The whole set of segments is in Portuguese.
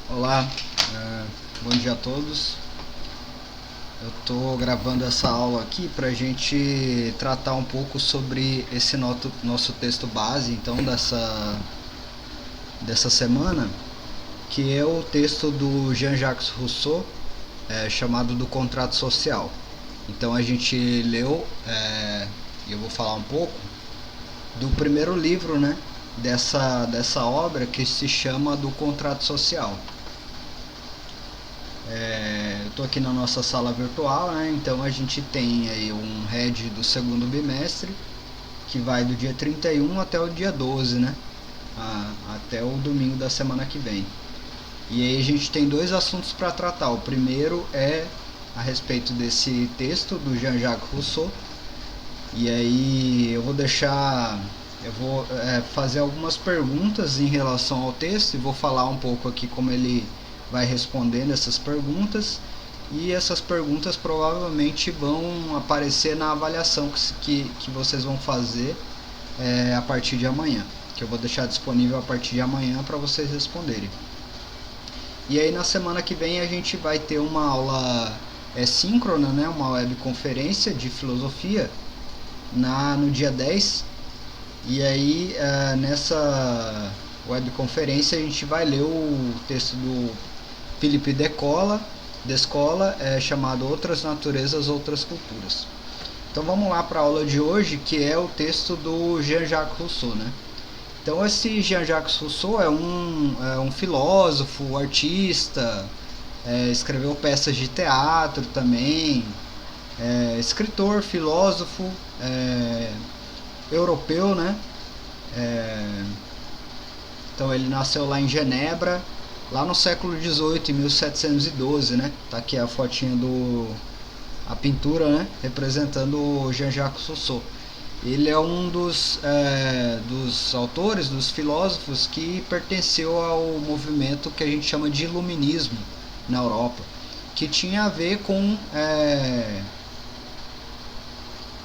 Olá, bom dia a todos. Eu estou gravando essa aula aqui para a gente tratar um pouco sobre esse nosso texto base, então, dessa semana, que é o texto do Jean-Jacques Rousseau, chamado do Contrato Social. Então a gente leu, e eu vou falar um pouco, do primeiro livro, né, dessa obra que se chama do Contrato Social. Eu estou aqui na nossa sala virtual, né? Então a gente tem aí um RED do segundo bimestre, que vai do dia 31 até o dia 12, né? Até o domingo da semana que vem. E aí a gente tem dois assuntos para tratar. O primeiro é a respeito desse texto do Jean-Jacques Rousseau. E aí eu vou fazer algumas perguntas em relação ao texto e vou falar um pouco aqui como ele vai respondendo essas perguntas, e essas perguntas provavelmente vão aparecer na avaliação que vocês vão fazer a partir de amanhã, que eu vou deixar disponível a partir de amanhã para vocês responderem. E aí na semana que vem a gente vai ter uma aula síncrona, né, uma webconferência de filosofia no dia 10. E aí nessa webconferência a gente vai ler o texto do Philippe Descola, chamado Outras Naturezas, Outras Culturas. Então vamos lá para a aula de hoje, que é o texto do Jean-Jacques Rousseau, né? Então esse Jean-Jacques Rousseau é um filósofo, artista, escreveu peças de teatro também, escritor, filósofo, europeu, né? Então ele nasceu lá em Genebra, lá no século XVIII, em 1712, né? Tá aqui a fotinha a pintura, né? Representando o Jean-Jacques Rousseau. Ele é um dos autores, dos filósofos que pertenceu ao movimento que a gente chama de iluminismo na Europa, que tinha a ver com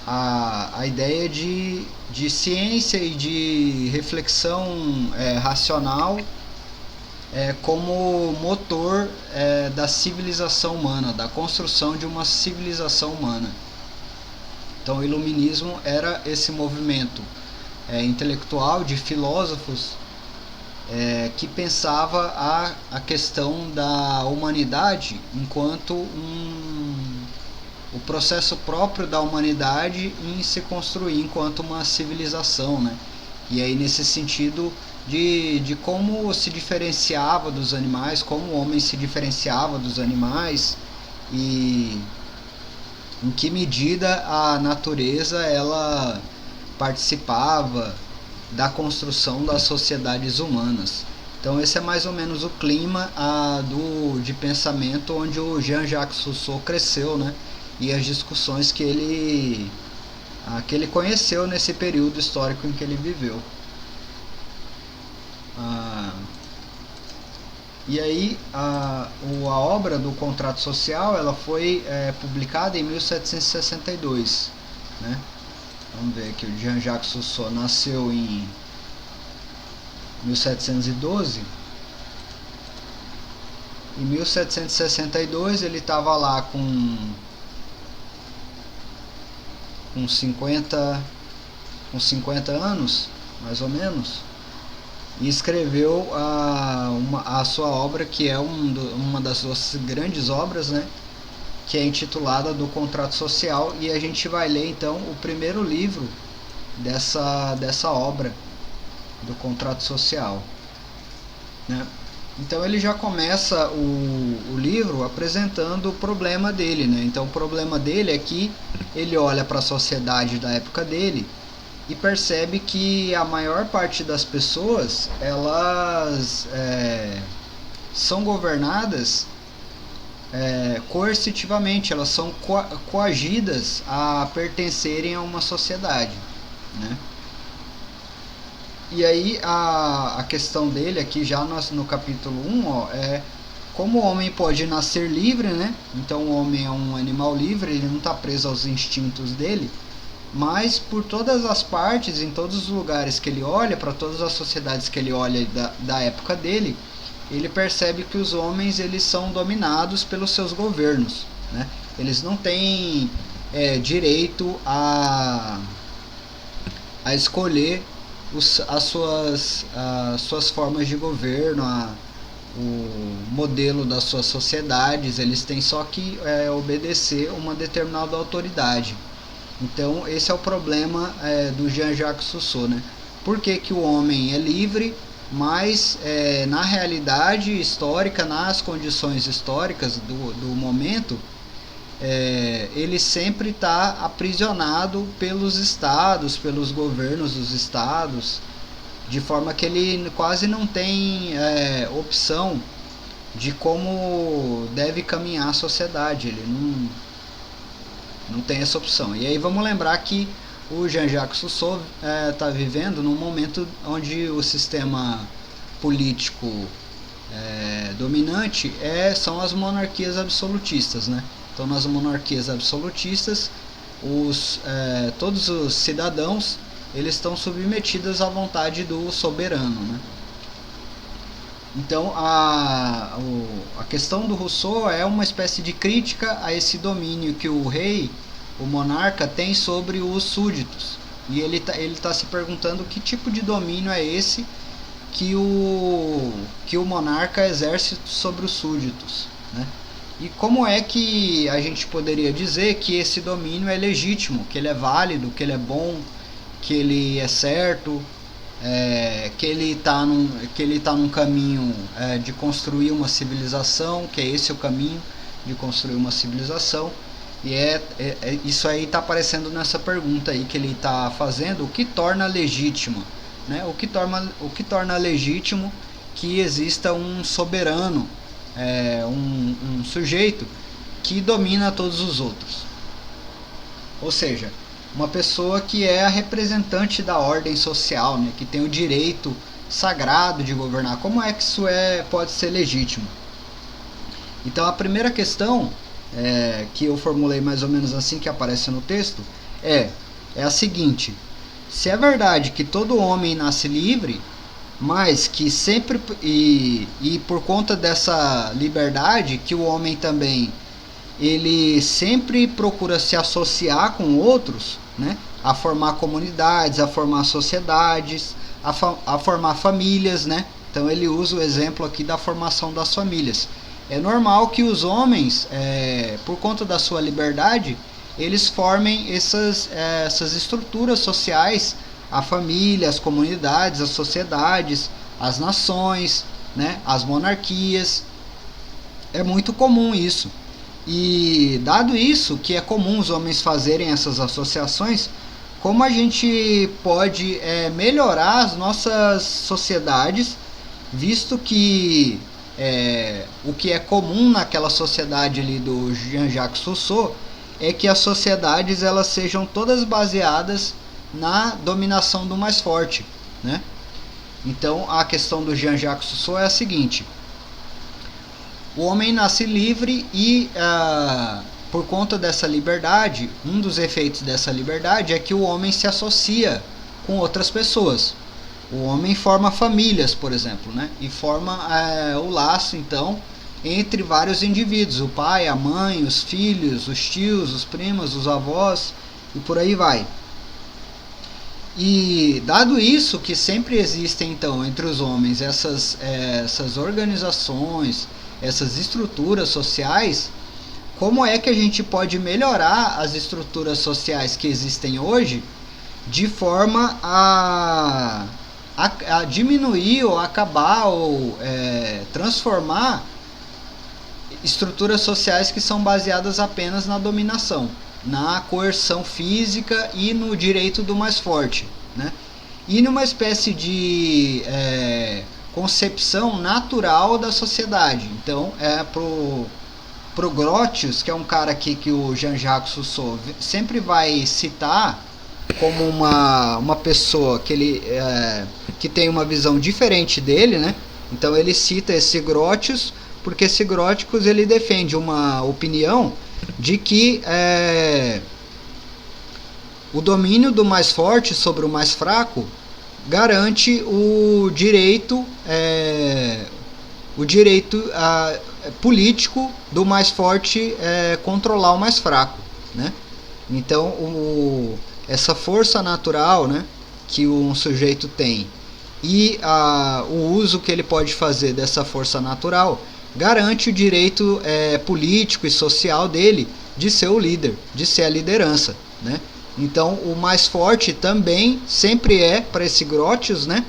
a ideia de ciência e de reflexão racional como motor da civilização humana, da construção de uma civilização humana. Então o iluminismo era esse movimento intelectual de filósofos que pensava a questão da humanidade enquanto o processo próprio da humanidade em se construir enquanto uma civilização, né? E aí nesse sentido de como se diferenciava dos animais, como o homem se diferenciava dos animais e em que medida a natureza ela participava da construção das sociedades humanas. Então esse é mais ou menos o clima de pensamento onde o Jean-Jacques Rousseau cresceu, né? E as discussões que ele conheceu nesse período histórico em que ele viveu. E aí a obra do Contrato Social ela foi publicada em 1762, né? Vamos ver aqui, o Jean-Jacques Rousseau nasceu em 1712. Em 1762 ele estava lá com 50 anos, mais ou menos, e escreveu a sua obra, que é uma das suas grandes obras, né, que é intitulada do Contrato Social, e a gente vai ler então o primeiro livro dessa obra do Contrato Social, né? Então ele já começa o livro apresentando o problema dele, né? Então o problema dele é que ele olha para a sociedade da época dele e percebe que a maior parte das pessoas elas são governadas coercitivamente, elas são coagidas a pertencerem a uma sociedade, né? E aí a questão dele aqui já no capítulo 1 é como o homem pode nascer livre, né? Então o homem é um animal livre, ele não está preso aos instintos dele, mas por todas as partes, em todos os lugares que ele olha, para todas as sociedades que ele olha da época dele, ele percebe que os homens eles são dominados pelos seus governos, né? Eles não têm direito a escolher as suas formas de governo, o modelo das suas sociedades. Eles têm só que obedecer uma determinada autoridade. Então esse é o problema do Jean-Jacques Rousseau, né? Por que que o homem é livre, mas na realidade histórica, nas condições históricas do momento, ele sempre está aprisionado pelos estados, pelos governos dos estados, de forma que ele quase não tem opção de como deve caminhar a sociedade. Ele não tem essa opção. E aí vamos lembrar que o Jean-Jacques Rousseau está vivendo num momento onde o sistema político dominante são as monarquias absolutistas, né? Então, nas monarquias absolutistas, todos os cidadãos eles estão submetidos à vontade do soberano, né? Então, a questão do Rousseau é uma espécie de crítica a esse domínio que o rei, o monarca, tem sobre os súditos. E ele tá se perguntando que tipo de domínio é esse que o monarca exerce sobre os súditos, né? E como é que a gente poderia dizer que esse domínio é legítimo, que ele é válido, que ele é bom, que ele é certo, que ele está num caminho de construir uma civilização, que é esse o caminho de construir uma civilização? E isso aí está aparecendo nessa pergunta aí que ele está fazendo: o que torna legítimo, né? O que torna legítimo que exista um soberano, um sujeito que domina todos os outros, ou seja, uma pessoa que é a representante da ordem social, né, que tem o direito sagrado de governar. Como é que isso pode ser legítimo? Então a primeira questão que eu formulei mais ou menos assim, que aparece no texto, é a seguinte: se é verdade que todo homem nasce livre, mas que sempre e por conta dessa liberdade que o homem também ele sempre procura se associar com outros, né, a formar comunidades, a formar sociedades, a formar famílias, né? Então ele usa o exemplo aqui da formação das famílias. É normal que os homens, por conta da sua liberdade, eles formem essas estruturas sociais, a família, as comunidades, as sociedades, as nações, né, as monarquias. É muito comum isso. E dado isso, que é comum os homens fazerem essas associações, como a gente pode melhorar as nossas sociedades, visto que o que é comum naquela sociedade ali do Jean-Jacques Rousseau é que as sociedades elas sejam todas baseadas na dominação do mais forte, né? Então a questão do Jean-Jacques Rousseau é a seguinte: o homem nasce livre e por conta dessa liberdade, um dos efeitos dessa liberdade é que o homem se associa com outras pessoas. O homem forma famílias, por exemplo, né? E forma o laço, então, entre vários indivíduos: o pai, a mãe, os filhos, os tios, os primos, os avós e por aí vai. E dado isso, que sempre existem então entre os homens essas organizações, essas estruturas sociais, como é que a gente pode melhorar as estruturas sociais que existem hoje de forma a diminuir ou acabar ou transformar estruturas sociais que são baseadas apenas na dominação, na coerção física e no direito do mais forte, né? E numa espécie de concepção natural da sociedade. Então pro Grotius, que é um cara que o Jean-Jacques Rousseau sempre vai citar como uma pessoa que tem uma visão diferente dele, né? Então ele cita esse Grotius porque esse Grotius ele defende uma opinião de que o domínio do mais forte sobre o mais fraco garante o direito o direito político do mais forte controlar o mais fraco, né? Então essa força natural, né, que um sujeito tem e o uso que ele pode fazer dessa força natural garante o direito político e social dele de ser o líder, de ser a liderança, né? Então o mais forte também sempre para esse Grotius, né,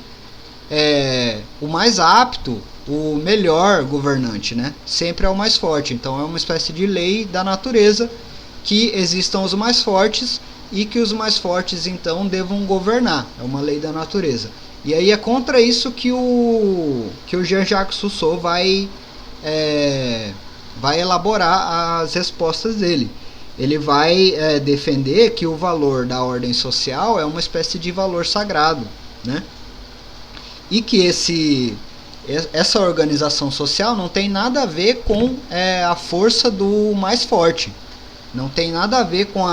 o mais apto, o melhor governante, né? Sempre é o mais forte. Então é uma espécie de lei da natureza que existam os mais fortes e que os mais fortes então devam governar. É uma lei da natureza. E aí é contra isso que o Jean-Jacques Rousseau vai elaborar as respostas dele. Ele vai defender que o valor da ordem social é uma espécie de valor sagrado, né? E que essa organização social não tem nada a ver com a força do mais forte, não tem nada a ver com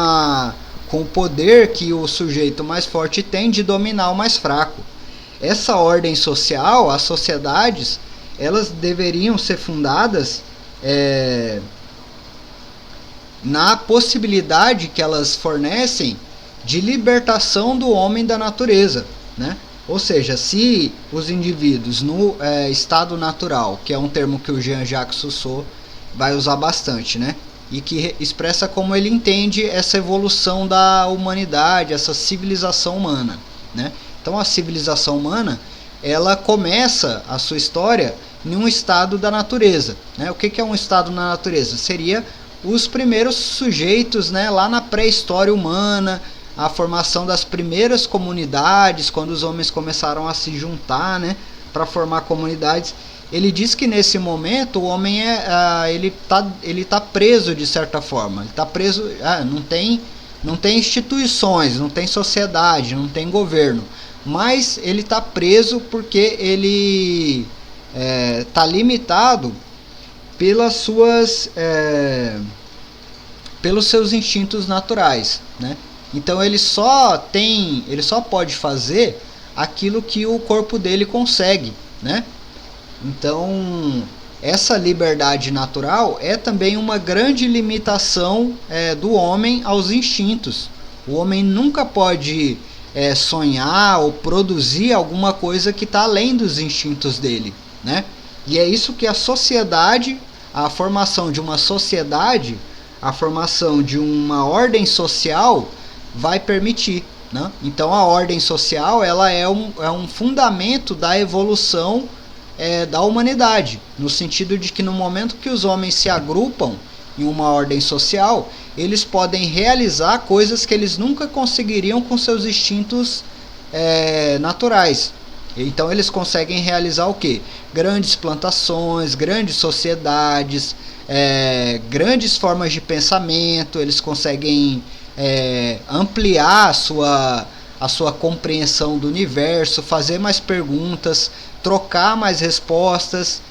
o poder que o sujeito mais forte tem de dominar o mais fraco. Essa ordem social, as sociedades, elas deveriam ser fundadas na possibilidade que elas fornecem de libertação do homem da natureza, né? Ou seja, se os indivíduos no estado natural, que é um termo que o Jean-Jacques Rousseau vai usar bastante, né, e que expressa como ele entende essa evolução da humanidade, essa civilização humana, né? Então a civilização humana, ela começa a sua história em um estado da natureza, né? O que é um estado na natureza? Seria os primeiros sujeitos, né, lá na pré-história humana, a formação das primeiras comunidades, quando os homens começaram a se juntar, né, para formar comunidades. Ele diz que nesse momento o homem ele tá preso de certa forma. Ele está preso, não tem instituições, não tem sociedade, não tem governo, mas ele está preso porque ele está limitado pelos seus instintos naturais, né? Então ele só pode fazer aquilo que o corpo dele consegue, né? Então essa liberdade natural é também uma grande limitação do homem aos instintos. O homem nunca pode sonhar ou produzir alguma coisa que está além dos instintos dele, né? E é isso que a sociedade, a formação de uma sociedade, a formação de uma ordem social vai permitir, né? Então a ordem social ela é um fundamento da evolução da humanidade, no sentido de que no momento que os homens se agrupam em uma ordem social, eles podem realizar coisas que eles nunca conseguiriam com seus instintos naturais. Então eles conseguem realizar o quê? Grandes plantações, grandes sociedades, grandes formas de pensamento. Eles conseguem ampliar a sua compreensão do universo, fazer mais perguntas, trocar mais respostas,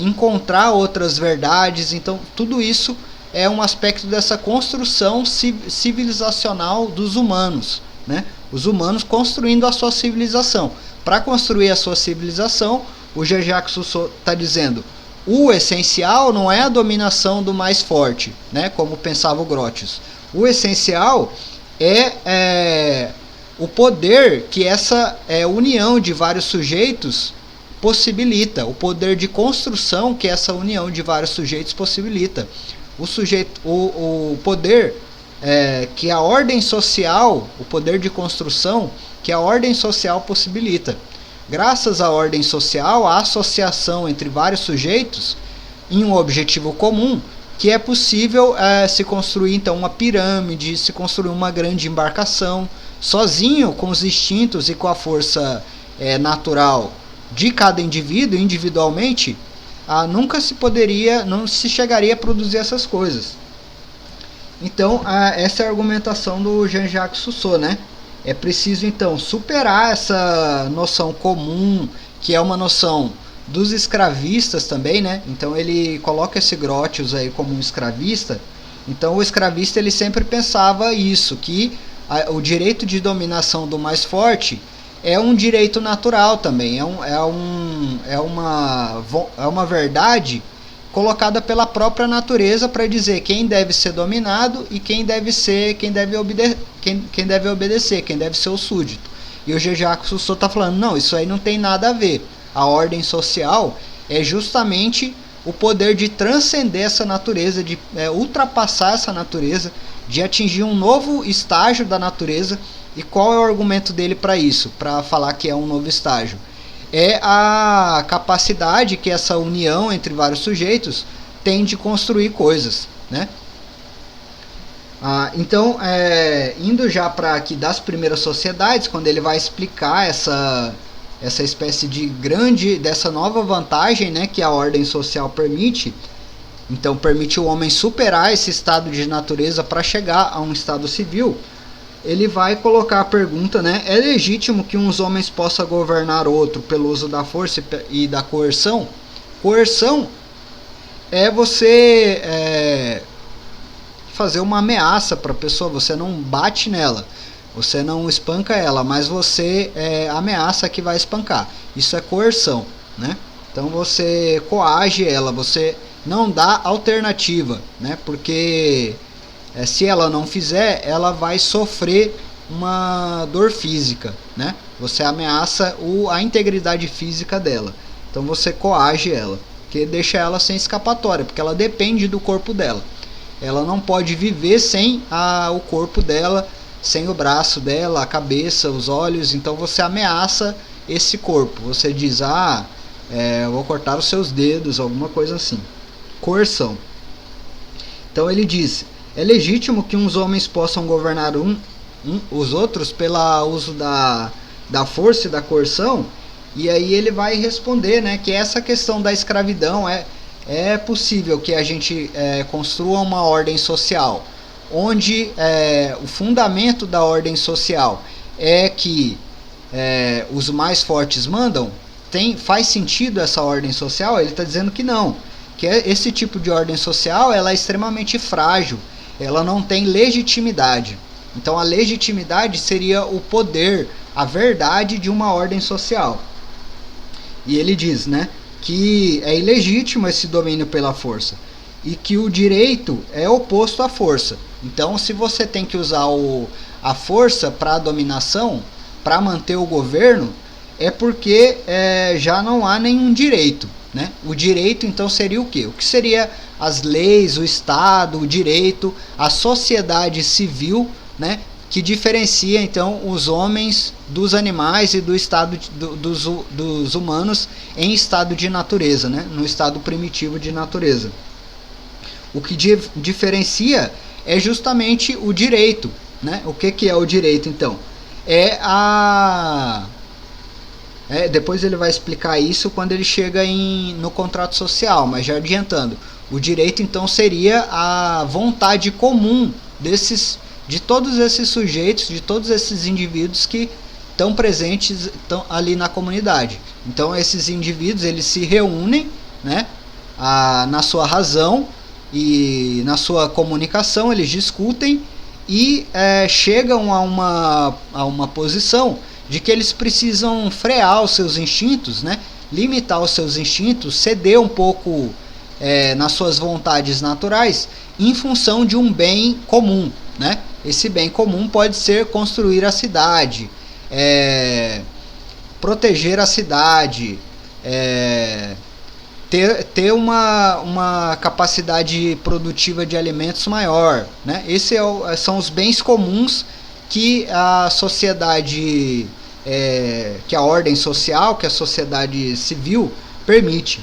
encontrar outras verdades. Então tudo isso é um aspecto dessa construção civilizacional dos humanos, né? Os humanos construindo a sua civilização. Para construir a sua civilização, o Jean-Jacques Rousseau está dizendo: o essencial não é a dominação do mais forte, né, como pensava o Grotius. O essencial é o poder que essa união de vários sujeitos possibilita, o poder de construção que essa união de vários sujeitos possibilita. O poder que a ordem social, o poder de construção que a ordem social possibilita. Graças à ordem social, à associação entre vários sujeitos em um objetivo comum, que é possível se construir então uma pirâmide, se construir uma grande embarcação. Sozinho, com os instintos e com a força natural de cada indivíduo, individualmente, não se chegaria a produzir essas coisas. Então, essa é a argumentação do Jean-Jacques Rousseau, né? É preciso então superar essa noção comum, que é uma noção dos escravistas também, né? Então ele coloca esse Grotius aí como um escravista. Então o escravista ele sempre pensava isso, que o direito de dominação do mais forte é um direito natural também, é uma verdade colocada pela própria natureza para dizer quem deve ser dominado e quem deve obedecer, quem deve ser o súdito. E o Jean-Jacques Rousseau está falando, não, isso aí não tem nada a ver. A ordem social é justamente o poder de transcender essa natureza, de ultrapassar essa natureza, de atingir um novo estágio da natureza. E qual é o argumento dele para isso? Para falar que é um novo estágio? É a capacidade que essa união entre vários sujeitos tem de construir coisas, né? Então, indo já para aqui das primeiras sociedades, quando ele vai explicar essa espécie de dessa nova vantagem, né, que a ordem social permite, então permite o homem superar esse estado de natureza para chegar a um estado civil. Ele vai colocar a pergunta, né, é legítimo que uns homens possam governar outro pelo uso da força e da coerção? Coerção é você fazer uma ameaça para a pessoa, você não bate nela, você não espanca ela, mas você ameaça que vai espancar. Isso é coerção, né? Então você coage ela, você não dá alternativa, né? Porque se ela não fizer, ela vai sofrer uma dor física, né? Você ameaça a integridade física dela. Então você coage ela, que deixa ela sem escapatória, porque ela depende do corpo dela. Ela não pode viver sem o corpo dela, sem o braço dela, a cabeça, os olhos. Então você ameaça esse corpo. Você diz, eu vou cortar os seus dedos, alguma coisa assim. Coerção. Então ele diz, é legítimo que uns homens possam governar os outros pelo uso da força e da coerção? E aí ele vai responder, né, que essa questão da escravidão é possível que a gente construa uma ordem social, onde o fundamento da ordem social é que os mais fortes mandam. Faz sentido essa ordem social? Ele está dizendo que não, que esse tipo de ordem social ela é extremamente frágil, ela não tem legitimidade. Então a legitimidade seria o poder, a verdade de uma ordem social. E ele diz, né, que é ilegítimo esse domínio pela força e que o direito é oposto à força. Então, se você tem que usar a força para a dominação, para manter o governo, é porque já não há nenhum direito, né? O direito, então, seria o quê? O que seria as leis, o Estado, o direito, a sociedade civil, né? Que diferencia então os homens dos animais e do estado dos humanos em estado de natureza, né? No estado primitivo de natureza. O que diferencia é justamente o direito, né? O que é o direito então? Depois ele vai explicar isso quando ele chega no contrato social, mas já adiantando, o direito então seria a vontade comum de todos esses sujeitos, de todos esses indivíduos que estão presentes ali na comunidade. Então esses indivíduos eles se reúnem, né, na sua razão e na sua comunicação, eles discutem e chegam a uma posição de que eles precisam frear os seus instintos, né, limitar os seus instintos, ceder um pouco nas suas vontades naturais em função de um bem comum, né? Esse bem comum pode ser construir a cidade, proteger a cidade, ter uma capacidade produtiva de alimentos maior, né? Esses são os bens comuns que a sociedade, que a ordem social, que a sociedade civil permite,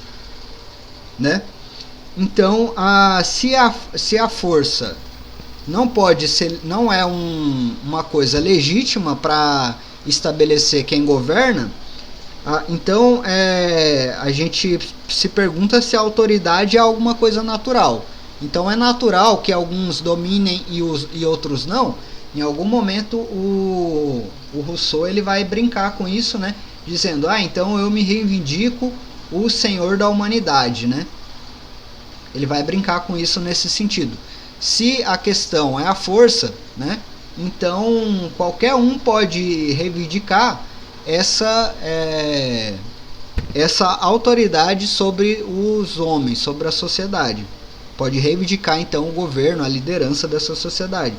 né? Então, se a força não é uma coisa legítima para estabelecer quem governa, então a gente se pergunta se a autoridade é alguma coisa natural. Então é natural que alguns dominem e outros não. Em algum momento o Rousseau ele vai brincar com isso, né? Dizendo, então eu me reivindico o senhor da humanidade, né? Ele vai brincar com isso nesse sentido. Se a questão é a força, né, então qualquer um pode reivindicar essa essa autoridade sobre os homens, sobre a sociedade. Pode reivindicar então o governo, a liderança dessa sociedade.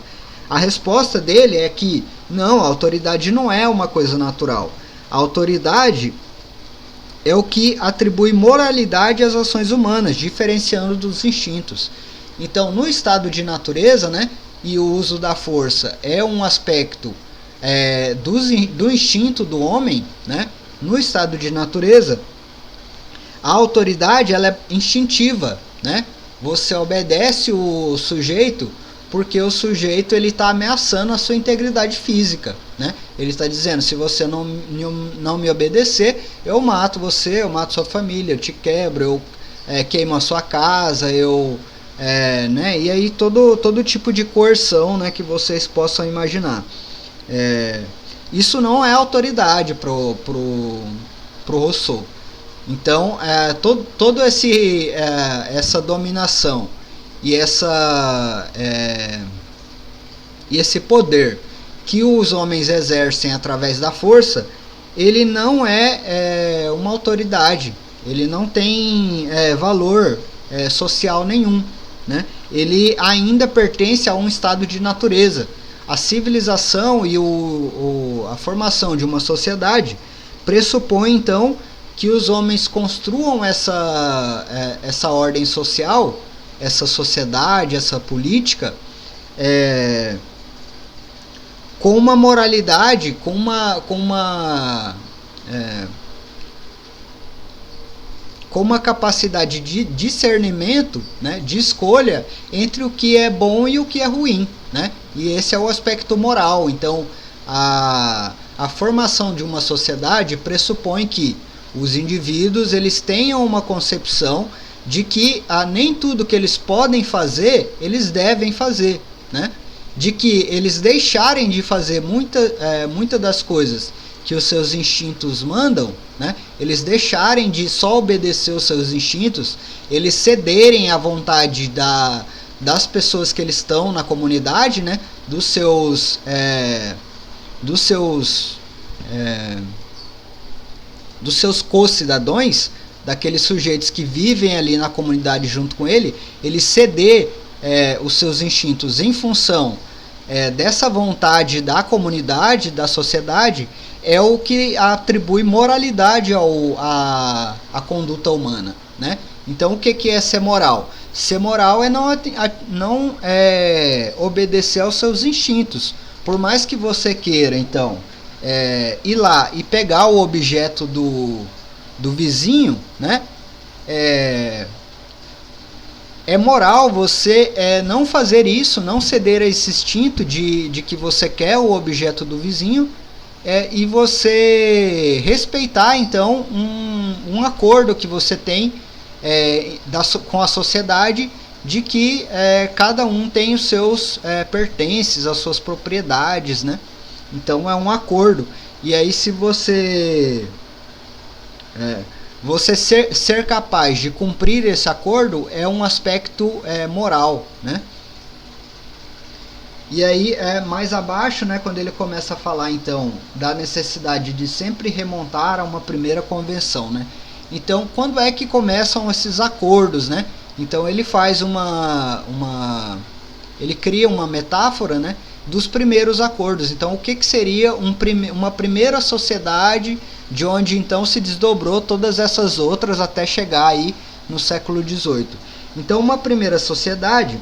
A resposta dele é que não, a autoridade não é uma coisa natural. A autoridade é o que atribui moralidade às ações humanas, diferenciando dos instintos. Então, no estado de natureza, né, e o uso da força é um aspecto do instinto do homem, né? No estado de natureza, a autoridade ela é instintiva, né? Você obedece o sujeito porque o sujeito ele está ameaçando a sua integridade física, né? Ele está dizendo, se você não me obedecer, eu mato você, eu mato sua família, eu te quebro, eu queimo a sua casa, né? E aí todo tipo de coerção, né, que vocês possam imaginar. Isso não é autoridade pro Rousseau. Então, todo essa dominação e esse poder que os homens exercem através da força, ele não é uma autoridade, ele não tem valor social nenhum, né? Ele ainda pertence a um estado de natureza. A civilização e a formação de uma sociedade pressupõe então que os homens construam essa ordem social, essa sociedade, essa política, com uma moralidade, com uma capacidade de discernimento, né, de escolha entre o que é bom e o que é ruim, né? E esse é o aspecto moral. Então, a formação de uma sociedade pressupõe que os indivíduos eles tenham uma concepção de que nem tudo que eles podem fazer, eles devem fazer, né? De que eles deixarem de fazer muita das coisas que os seus instintos mandam, né? Eles deixarem de só obedecer os seus instintos, eles cederem à vontade das pessoas que eles estão na comunidade, né? Dos seus co-cidadãos, daqueles sujeitos que vivem ali na comunidade junto com ele ceder os seus instintos em função dessa vontade da comunidade, da sociedade, é o que atribui moralidade à conduta humana, né? Então, o que é ser moral? Ser moral é não obedecer aos seus instintos. Por mais que você queira, então, ir lá e pegar o objeto do vizinho, né? É moral você não fazer isso, não ceder a esse instinto de que você quer o objeto do vizinho, e você respeitar então um acordo que você tem com a sociedade, de que cada um tem os seus pertences, as suas propriedades, né? Então é um acordo. E aí, se você ser capaz de cumprir esse acordo, é um aspecto moral, né? E aí, mais abaixo, né, quando ele começa a falar então da necessidade de sempre remontar a uma primeira convenção, né? Então, quando é que começam esses acordos, né? Então ele faz ele cria uma metáfora, né, dos primeiros acordos. Então, o que seria uma primeira sociedade, de onde então se desdobrou todas essas outras até chegar aí no século XVIII. Então, uma primeira sociedade,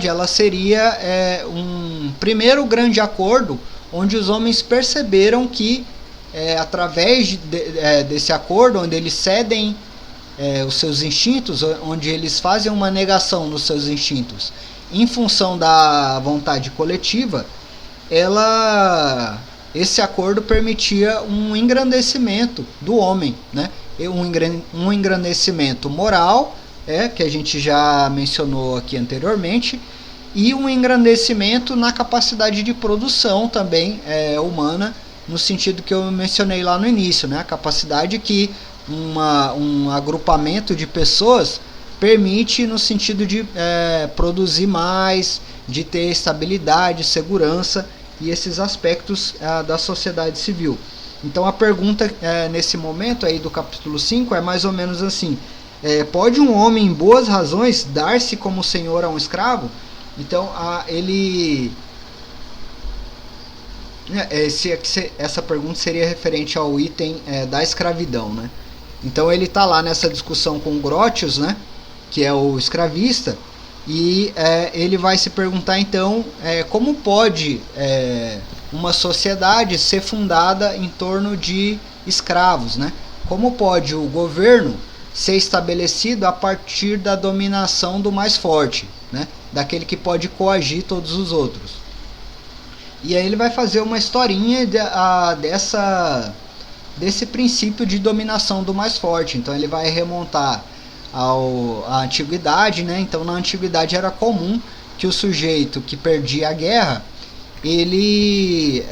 ela seria um primeiro grande acordo, onde os homens perceberam que através desse acordo, onde eles cedem os seus instintos, onde eles fazem uma negação nos seus instintos em função da vontade coletiva, esse acordo permitia um engrandecimento do homem, né? Um engrandecimento moral, que a gente já mencionou aqui anteriormente, e um engrandecimento na capacidade de produção também humana, no sentido que eu mencionei lá no início, né? A capacidade que um agrupamento de pessoas permite no sentido de produzir mais, de ter estabilidade, segurança e esses aspectos da sociedade civil. Então a pergunta nesse momento aí do capítulo 5 é mais ou menos assim: pode um homem em boas razões dar-se como senhor a um escravo? Então essa pergunta seria referente ao item da escravidão, né? Então ele está lá nessa discussão com o Grotius, né, que é o escravista, e ele vai se perguntar então como pode uma sociedade ser fundada em torno de escravos, né? Como pode o governo ser estabelecido a partir da dominação do mais forte, né? Daquele que pode coagir todos os outros. E aí ele vai fazer uma historinha desse princípio de dominação do mais forte. Então ele vai remontar à antiguidade, né? Então na antiguidade era comum que o sujeito que perdia a guerra, ele,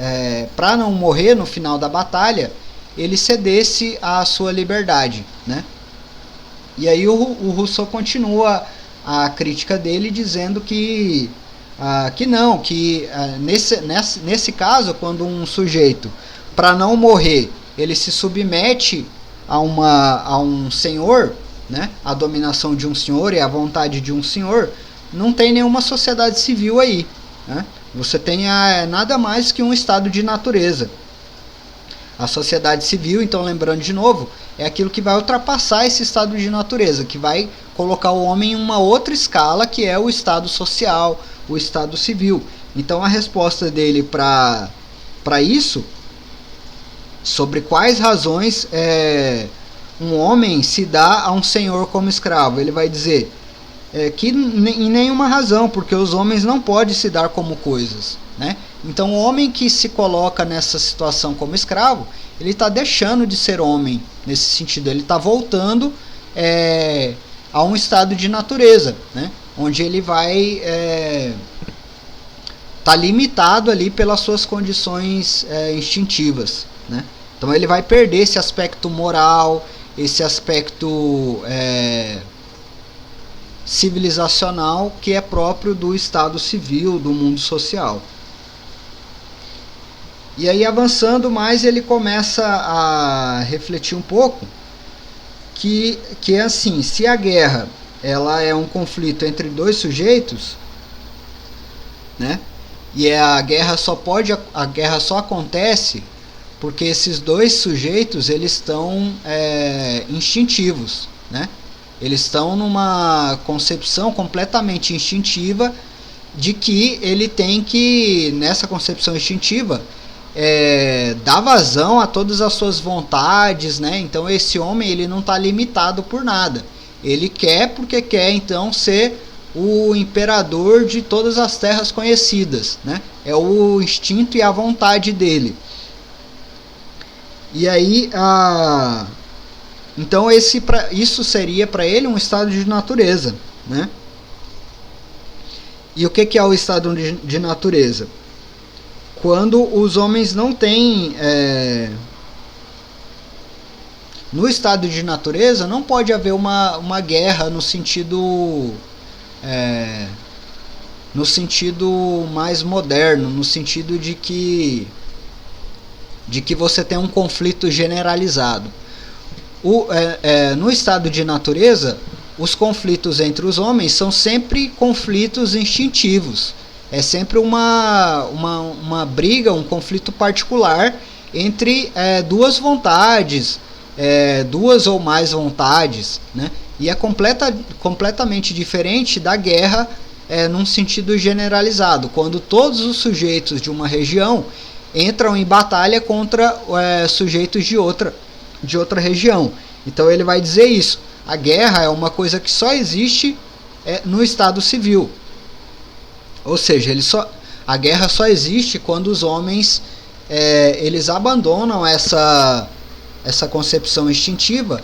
para não morrer no final da batalha, ele cedesse à sua liberdade, né? E aí o Rousseau continua a crítica dele dizendo que não, que nesse caso, quando um sujeito, para não morrer, ele se submete a um senhor, né, a dominação de um senhor e a vontade de um senhor, não tem nenhuma sociedade civil aí, né? Você tem nada mais que um estado de natureza. A sociedade civil, então lembrando de novo, é aquilo que vai ultrapassar esse estado de natureza, que vai colocar o homem em uma outra escala, que é o estado social, o estado civil. Então a resposta dele para isso, sobre quais razões um homem se dá a um senhor como escravo, ele vai dizer que em nenhuma razão, porque os homens não podem se dar como coisas, né? Então o homem que se coloca nessa situação como escravo, ele está deixando de ser homem nesse sentido, ele está voltando a um estado de natureza, né? Onde ele vai tá limitado ali pelas suas condições instintivas, né? Então ele vai perder esse aspecto moral, esse aspecto civilizacional que é próprio do estado civil, do mundo social. E aí avançando mais, ele começa a refletir um pouco que é assim: se a guerra ela é um conflito entre dois sujeitos, né? E a guerra só acontece porque esses dois sujeitos eles estão instintivos, né? Eles estão numa concepção completamente instintiva de que ele tem que, nessa concepção instintiva, dar vazão a todas as suas vontades, né? Então esse homem ele não está limitado por nada. Ele quer porque quer então ser o imperador de todas as terras conhecidas, né? É o instinto e a vontade dele. E aí então isso seria para ele um estado de natureza, né? E o que é o estado de natureza? Quando os homens não têm no estado de natureza não pode haver uma guerra no sentido mais moderno, no sentido de que você tem um conflito generalizado. No estado de natureza, os conflitos entre os homens são sempre conflitos instintivos. É sempre uma briga, um conflito particular entre duas vontades, duas ou mais vontades, né? E é completamente diferente da guerra num sentido generalizado, quando todos os sujeitos de uma região entram em batalha contra sujeitos de outra região. Então ele vai dizer isso: a guerra é uma coisa que só existe no estado civil. Ou seja, a guerra só existe quando os homens eles abandonam essa concepção instintiva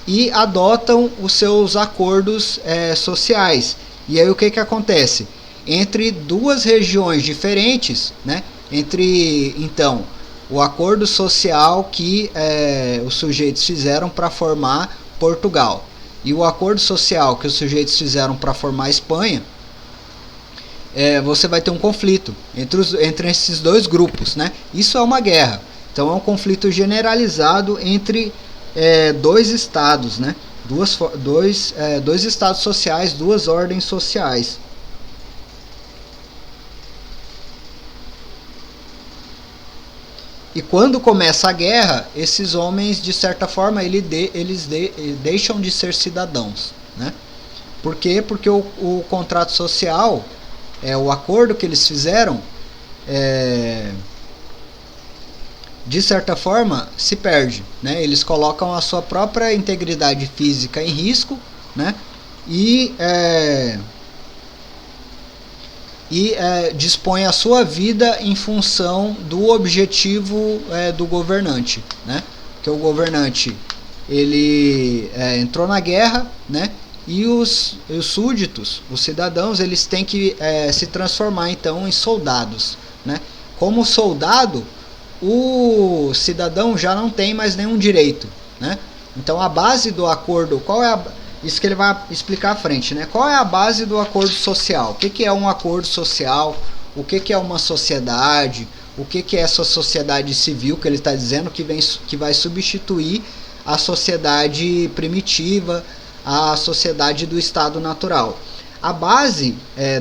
e adotam os seus acordos sociais. E aí o que acontece? Entre duas regiões diferentes, né? Entre então o acordo social que os sujeitos fizeram para formar Portugal. e o acordo social que os sujeitos fizeram para formar a Espanha, você vai ter um conflito entre esses dois grupos, né? Isso é uma guerra. Então é um conflito generalizado entre dois estados, né? Dois estados sociais, duas ordens sociais. E quando começa a guerra, esses homens, de certa forma, eles deixam de ser cidadãos, né? Por quê? Porque o contrato social, o acordo que eles fizeram, de certa forma, se perde, né? Eles colocam a sua própria integridade física em risco, né? E dispõe a sua vida em função do objetivo do governante, né? Que o governante ele entrou na guerra, né? E os súditos, os cidadãos, eles têm que se transformar então em soldados, né? Como soldado, o cidadão já não tem mais nenhum direito, né? Então a base do acordo, isso que ele vai explicar à frente, né? Qual é a base do acordo social? O que é um acordo social? O que é uma sociedade? O que é essa sociedade civil que ele está dizendo que vai substituir a sociedade primitiva, a sociedade do Estado natural? A base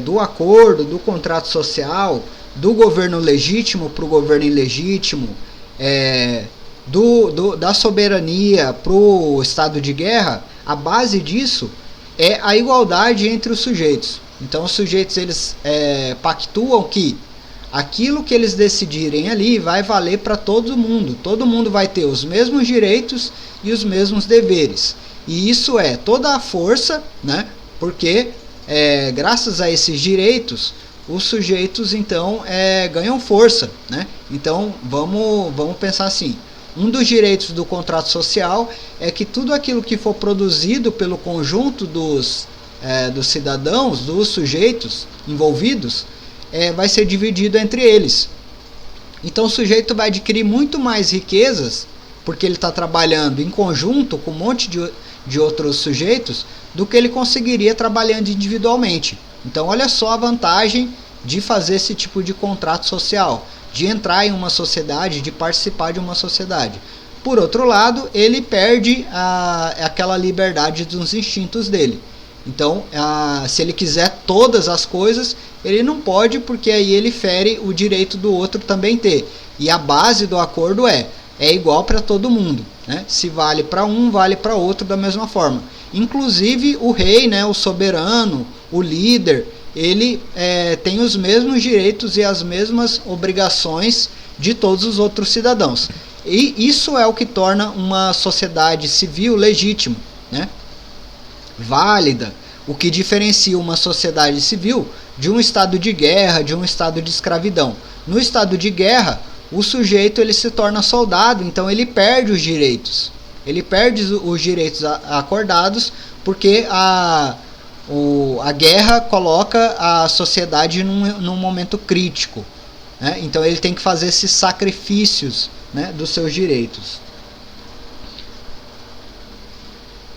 do acordo, do contrato social, do governo legítimo para o governo ilegítimo, da soberania para o estado de guerra, a base disso é a igualdade entre os sujeitos. Então os sujeitos eles pactuam que aquilo que eles decidirem ali vai valer para todo mundo vai ter os mesmos direitos e os mesmos deveres. E isso é toda a força, né? Porque graças a esses direitos os sujeitos então ganham força, né? Então vamos pensar assim. Um dos direitos do contrato social é que tudo aquilo que for produzido pelo conjunto dos cidadãos, dos sujeitos envolvidos, vai ser dividido entre eles. Então o sujeito vai adquirir muito mais riquezas, porque ele está trabalhando em conjunto com um monte de outros sujeitos, do que ele conseguiria trabalhando individualmente. Então olha só a vantagem de fazer esse tipo de contrato social, de entrar em uma sociedade, de participar de uma sociedade. Por outro lado, ele perde aquela liberdade dos instintos dele. Então, se ele quiser todas as coisas, ele não pode, porque aí ele fere o direito do outro também ter. E a base do acordo é igual para todo mundo, né? Se vale para um, vale para outro da mesma forma. Inclusive o rei, né, o soberano, o líder, ele tem os mesmos direitos e as mesmas obrigações de todos os outros cidadãos. E isso é o que torna uma sociedade civil legítima, né? Válida, o que diferencia uma sociedade civil de um estado de guerra, de um estado de escravidão. No estado de guerra, o sujeito ele se torna soldado, então ele perde os direitos. Ele perde os direitos acordados, porque a guerra coloca a sociedade num momento crítico, né? Então ele tem que fazer esses sacrifícios, né, dos seus direitos.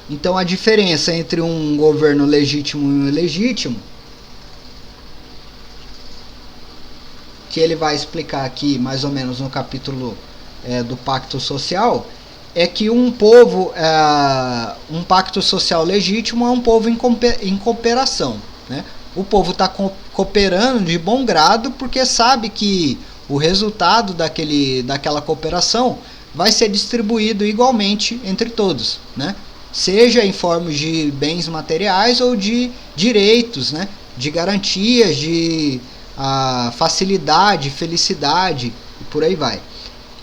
Então a diferença entre um governo legítimo e um ilegítimo, que ele vai explicar aqui mais ou menos no capítulo do Pacto Social, é que um pacto social legítimo é um povo em cooperação, né? O povo está cooperando de bom grado porque sabe que o resultado daquela cooperação vai ser distribuído igualmente entre todos, né? Seja em forma de bens materiais ou de direitos, né? De garantias, de facilidade, felicidade e por aí vai.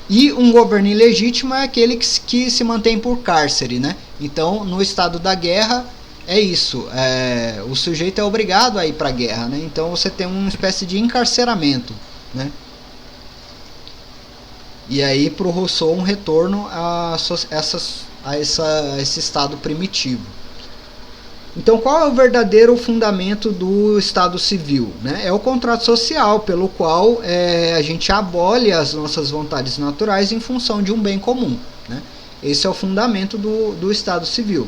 E um governo ilegítimo é aquele que se mantém por cárcere, né? Então, no estado da guerra, é isso. O sujeito é obrigado a ir para a guerra, né? Então, você tem uma espécie de encarceramento, né? E aí, para o Rousseau, um retorno a esse estado primitivo. Então, qual é o verdadeiro fundamento do Estado Civil, né? É o contrato social, pelo qual a gente abole as nossas vontades naturais em função de um bem comum, né? Esse é o fundamento do Estado Civil.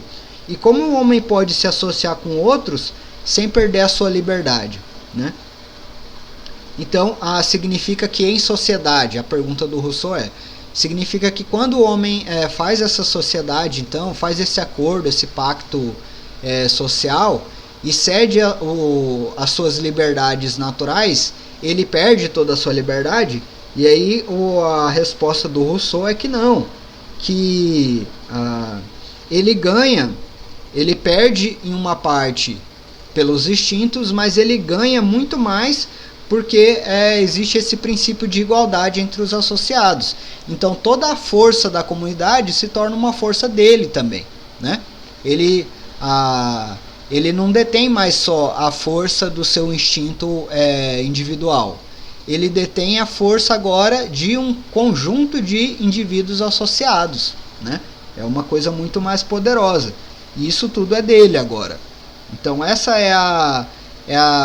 E como o homem pode se associar com outros sem perder a sua liberdade, né? Então, significa que em sociedade, a pergunta do Rousseau significa que quando o homem faz essa sociedade, então faz esse acordo, esse pacto social e cede as suas liberdades naturais, ele perde toda a sua liberdade. E aí a resposta do Rousseau é que não, que ele ganha, ele perde em uma parte pelos instintos, mas ele ganha muito mais porque existe esse princípio de igualdade entre os associados. Então toda a força da comunidade se torna uma força dele também, né? Ele não detém mais só a força do seu instinto individual. Ele detém a força agora de um conjunto de indivíduos associados, né? É uma coisa muito mais poderosa. E isso tudo é dele agora. Então essa é a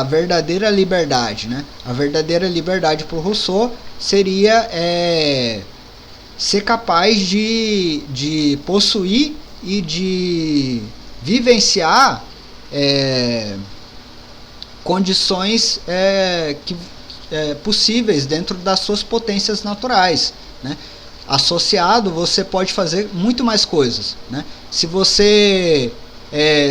verdadeira liberdade, né? A verdadeira liberdade para o Rousseau seria ser capaz de possuir e de vivenciar condições possíveis dentro das suas potências naturais, né? Associado, você pode fazer muito mais coisas, né? Se você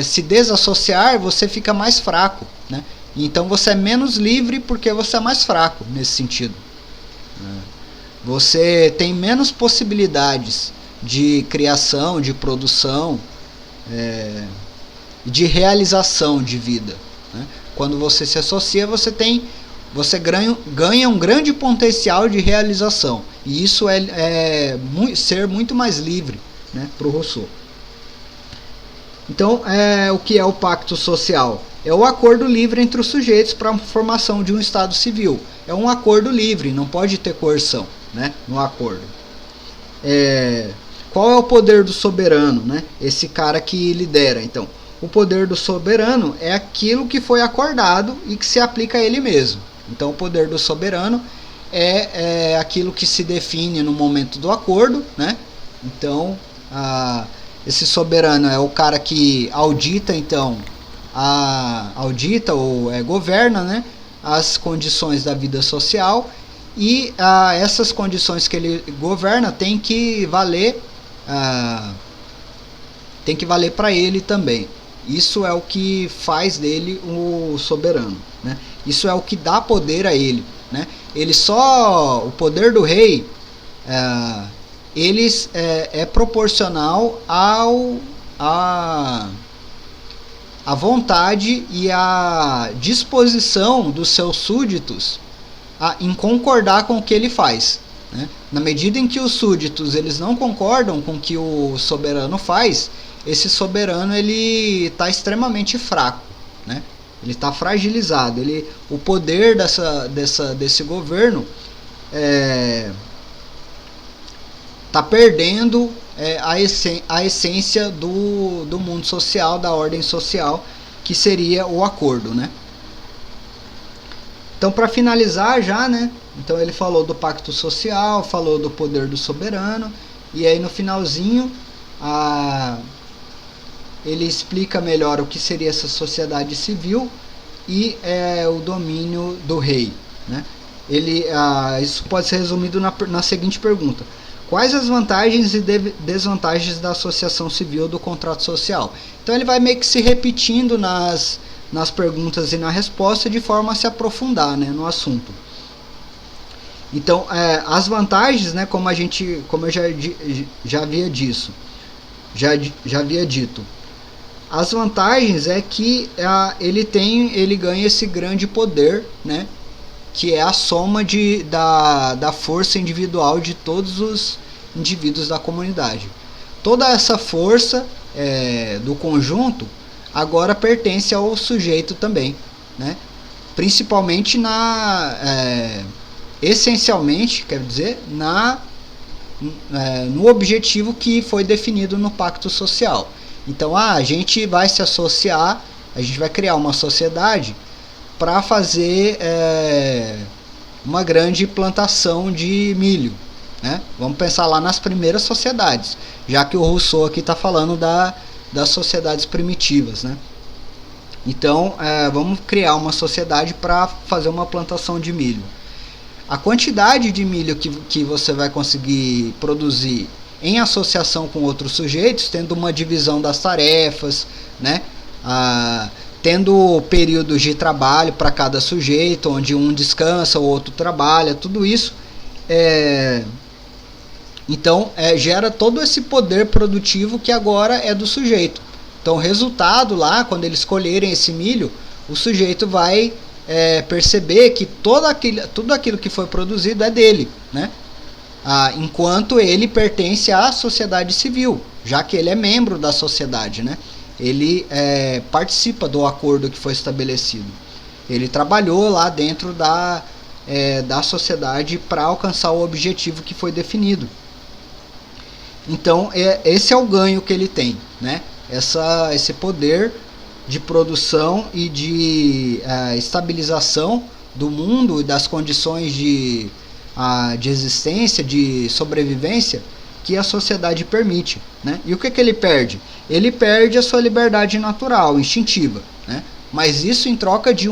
se desassociar, você fica mais fraco, né? Então você é menos livre porque você é mais fraco nesse sentido. Você tem menos possibilidades de criação, de produção, de realização de vida, né? Quando você se associa, você ganha um grande potencial de realização. E isso ser muito mais livre, né, para o Rousseau. Então, o que é o pacto social? É o acordo livre entre os sujeitos para a formação de um Estado civil. É um acordo livre, não pode ter coerção, né, no acordo. Qual é o poder do soberano, né? Esse cara que lidera. Então, o poder do soberano é aquilo que foi acordado e que se aplica a ele mesmo. Então, o poder do soberano é aquilo que se define no momento do acordo, né? Então, esse soberano é o cara que audita, então, audita ou governa, né, as condições da vida social, e essas condições que ele governa tem que valer para ele também. Isso é o que faz dele o soberano, né? Isso é o que dá poder a ele, né? O poder do rei é proporcional à vontade e à disposição dos seus súditos em concordar com o que ele faz, né? Na medida em que os súditos eles não concordam com o que o soberano faz, esse soberano ele está extremamente fraco, né? Ele está fragilizado. O poder desse governo está perdendo a essência do mundo social, da ordem social, que seria o acordo, né? Então, para finalizar já, né? Então ele falou do pacto social, falou do poder do soberano, e aí no finalzinho ele explica melhor o que seria essa sociedade civil e o domínio do rei, né? Isso pode ser resumido na seguinte pergunta: quais as vantagens e desvantagens da associação civil do contrato social? Então ele vai meio que se repetindo nas perguntas e na resposta de forma a se aprofundar, né, no assunto. Então, as vantagens, né, como eu já havia dito, as vantagens é que ele ganha esse grande poder, né, que é a soma da força individual de todos os indivíduos da comunidade. Toda essa força do conjunto agora pertence ao sujeito também, né? Principalmente essencialmente, quer dizer, no objetivo que foi definido no pacto social. Então, a gente vai se associar, a gente vai criar uma sociedade para fazer uma grande plantação de milho, né? Vamos pensar lá nas primeiras sociedades, já que o Rousseau aqui está falando das sociedades primitivas, né? Então, vamos criar uma sociedade para fazer uma plantação de milho. A quantidade de milho que você vai conseguir produzir em associação com outros sujeitos, tendo uma divisão das tarefas, né? Tendo períodos de trabalho para cada sujeito, onde um descansa, o outro trabalha, tudo isso então gera todo esse poder produtivo que agora é do sujeito. Então o resultado lá, quando eles colherem esse milho, o sujeito vai perceber que tudo aquilo que foi produzido é dele, né? Enquanto ele pertence à sociedade civil, já que ele é membro da sociedade, né? Ele participa do acordo que foi estabelecido. Ele trabalhou lá dentro da sociedade para alcançar o objetivo que foi definido. Então, esse é o ganho que ele tem, né? Esse poder de produção e de estabilização do mundo e das condições de existência, de sobrevivência que a sociedade permite, né? E o que ele perde? Ele perde a sua liberdade natural, instintiva, né? Mas isso em troca de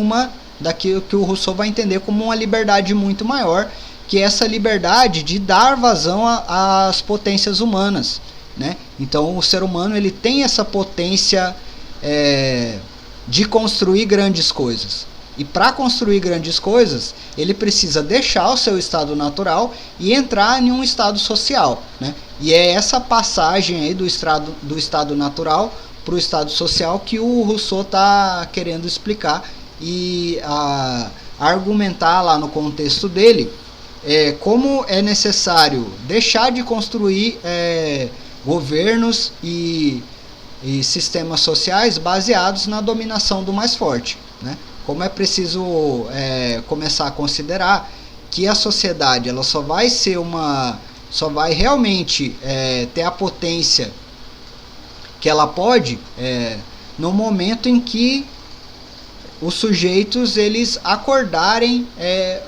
daquilo que o Rousseau vai entender como uma liberdade muito maior, que é essa liberdade de dar vazão às potências humanas, né? Então o ser humano ele tem essa potência de construir grandes coisas. E para construir grandes coisas, ele precisa deixar o seu estado natural e entrar em um estado social, né? E é essa passagem aí do estado natural para o estado social que o Rousseau está querendo explicar e argumentar lá no contexto dele como é necessário deixar de construir governos e sistemas sociais baseados na dominação do mais forte, né? Como é preciso começar a considerar que a sociedade ela só vai realmente ter a potência que ela pode no momento em que os sujeitos eles acordarem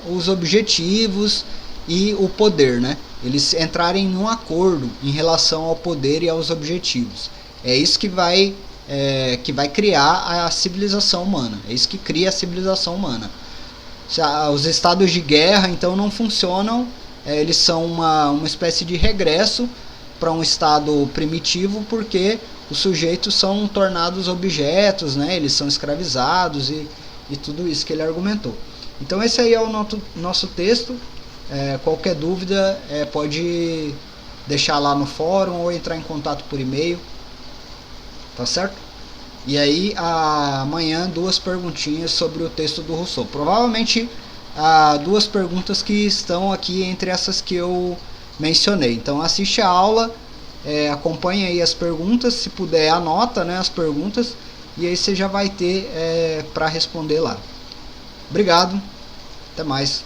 os objetivos e o poder, né? Eles entrarem em um acordo em relação ao poder e aos objetivos. É isso que vai criar a civilização humana. É isso que cria a civilização humana. Os estados de guerra, então, não funcionam. Eles são uma espécie de regresso para um estado primitivo, porque os sujeitos são tornados objetos, né? Eles são escravizados e tudo isso que ele argumentou. Então esse aí é o nosso texto. Qualquer dúvida pode deixar lá no fórum ou entrar em contato por e-mail. Tá certo? E aí amanhã 2 perguntinhas sobre o texto do Rousseau. Provavelmente 2 perguntas que estão aqui entre essas que eu mencionei. Então assiste a aula, acompanhe aí as perguntas, se puder anota, né, as perguntas, e aí você já vai ter para responder lá. Obrigado, até mais.